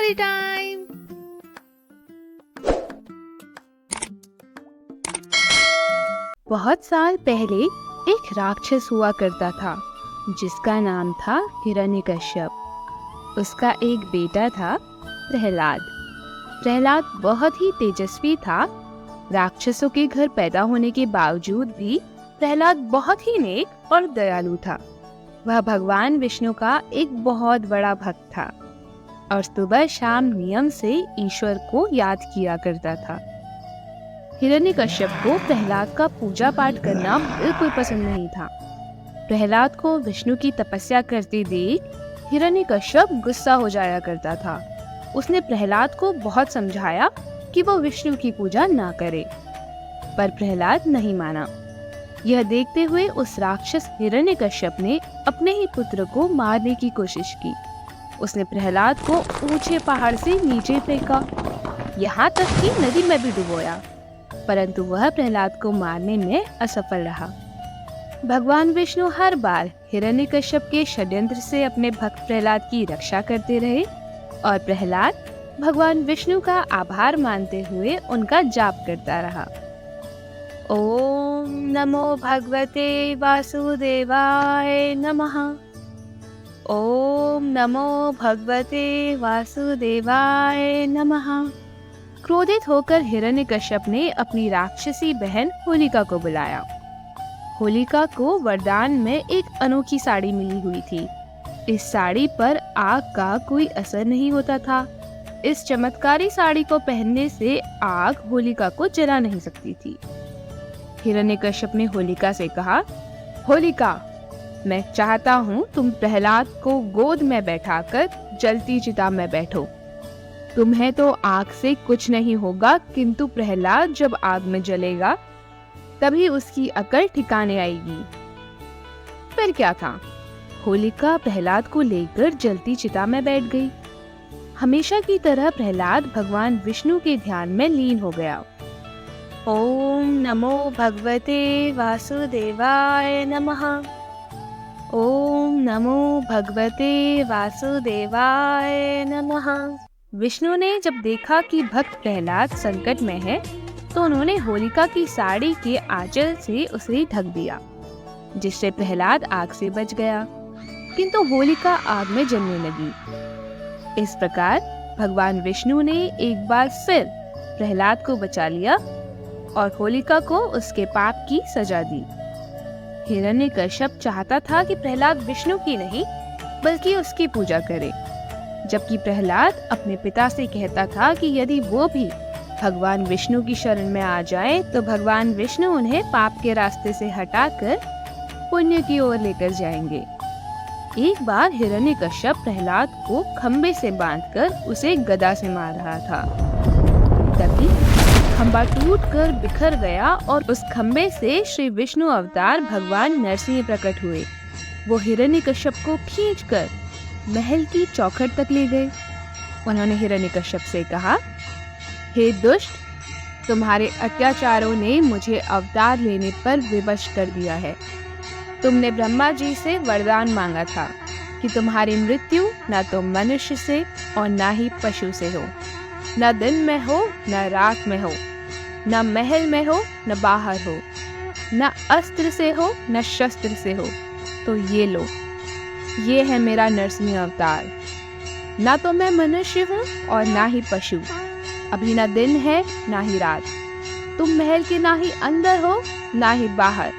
Story time. बहुत साल पहले एक राक्षस हुआ करता था जिसका नाम था हिरण्यकश्यप। उसका एक बेटा था प्रहलाद। प्रहलाद बहुत ही तेजस्वी था। राक्षसों के घर पैदा होने के बावजूद भी प्रहलाद बहुत ही नेक और दयालु था। वह भगवान विष्णु का एक बहुत बड़ा भक्त था और सुबह शाम नियम से ईश्वर को याद किया करता था। हिरण्यकश्यप को प्रहलाद का पूजा पाठ करना बिल्कुल पसंद नहीं था। प्रहलाद को विष्णु की तपस्या करते देख हिरण्यकश्यप गुस्सा हो जाया करता था। उसने प्रहलाद को बहुत समझाया कि वो विष्णु की पूजा ना करे, पर प्रहलाद नहीं माना। यह देखते हुए उस राक्षस हिरण्यकश्यप ने अपने ही पुत्र को मारने की कोशिश की। उसने प्रहलाद को ऊंचे पहाड़ से नीचे फेंका, यहाँ तक कि नदी में भी डुबोया, परंतु वह प्रहलाद को मारने में असफल रहा। भगवान विष्णु हर बार हिरण्यकश्यप के षड्यंत्र से अपने भक्त प्रहलाद की रक्षा करते रहे और प्रहलाद भगवान विष्णु का आभार मानते हुए उनका जाप करता रहा। ओम नमो भगवते वासुदेवाय नमः। ओम नमो भगवते वासुदेवाय नमः। क्रोधित होकर हिरण्यकश्यप ने अपनी राक्षसी बहन होलिका को बुलाया। होलिका को वरदान में एक अनोखी साड़ी मिली हुई थी। इस साड़ी पर आग का कोई असर नहीं होता था। इस चमत्कारी साड़ी को पहनने से आग होलिका को जला नहीं सकती थी। हिरण्यकश्यप ने होलिका से कहा, होलिका, मैं चाहता हूँ तुम प्रहलाद को गोद में बैठाकर जलती चिता में बैठो। तुम्हें तो आग से कुछ नहीं होगा, किंतु प्रहलाद जब आग में जलेगा तभी उसकी अकल ठिकाने आएगी। फिर क्या था, होलिका प्रहलाद को लेकर जलती चिता में बैठ गई। हमेशा की तरह प्रहलाद भगवान विष्णु के ध्यान में लीन हो गया। ओम नमो भगवते वासुदेवाय नमः। ओम नमो भगवते वासुदेवाय नमः। विष्णु ने जब देखा कि भक्त प्रहलाद संकट में है तो उन्होंने होलिका की साड़ी के आंचल से उसे ढक दिया, जिससे प्रहलाद आग से बच गया, किंतु होलिका आग में जलने लगी। इस प्रकार भगवान विष्णु ने एक बार फिर प्रहलाद को बचा लिया और होलिका को उसके पाप की सजा दी। हिरण्यकश्यप चाहता था कि प्रहलाद विष्णु की नहीं बल्कि उसकी पूजा करे, जबकि प्रहलाद अपने पिता से कहता था कि यदि वो भी भगवान विष्णु की शरण में आ जाए तो भगवान विष्णु उन्हें पाप के रास्ते से हटाकर पुण्य की ओर लेकर जाएंगे। एक बार हिरण्यकश्यप प्रहलाद को खंबे से बांधकर उसे गदा से मार रहा था। तभी खंबा टूटकर बिखर गया और उस खंबे से श्री विष्णु अवतार भगवान नरसिंह प्रकट हुए। वो हिरण्यकश्यप को खींचकर महल की चौखट तक ले गए। उन्होंने हिरण्यकश्यप से कहा, हे दुष्ट, तुम्हारे अत्याचारों ने मुझे अवतार लेने पर विवश कर दिया है। तुमने ब्रह्मा जी से वरदान मांगा था कि तुम्हारी मृत्यु न तो मनुष्य से और न ही पशु से हो, न दिन में हो न रात में हो, न महल में हो न बाहर हो, न अस्त्र से हो न शस्त्र से हो। तो ये लो, ये है मेरा नरसिंह अवतार। ना तो मैं मनुष्य हूँ और ना ही पशु। अभी ना दिन है ना ही रात। तुम महल के ना ही अंदर हो ना ही बाहर,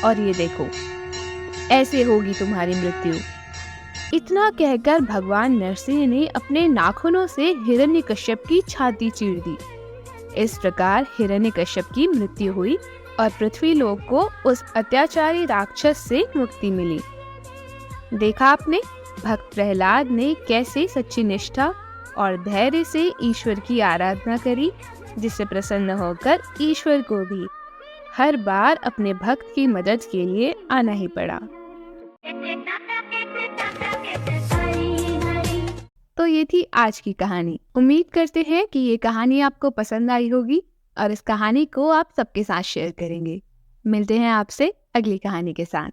और ये देखो, ऐसे होगी तुम्हारी मृत्यु। इतना कहकर भगवान नरसिंह ने अपने नाखूनों से हिरण्यकश्यप की छाती चीर दी। इस प्रकार हिरण्यकश्यप की मृत्यु हुई और पृथ्वी लोक को उस अत्याचारी राक्षस से मुक्ति मिली। देखा आपने, भक्त प्रहलाद ने कैसे सच्ची निष्ठा और धैर्य से ईश्वर की आराधना करी, जिससे प्रसन्न होकर ईश्वर को भी हर बार अपने भक्त की मदद के लिए आना ही पड़ा। तो ये थी आज की कहानी। उम्मीद करते हैं कि ये कहानी आपको पसंद आई होगी और इस कहानी को आप सबके साथ शेयर करेंगे। मिलते हैं आपसे अगली कहानी के साथ।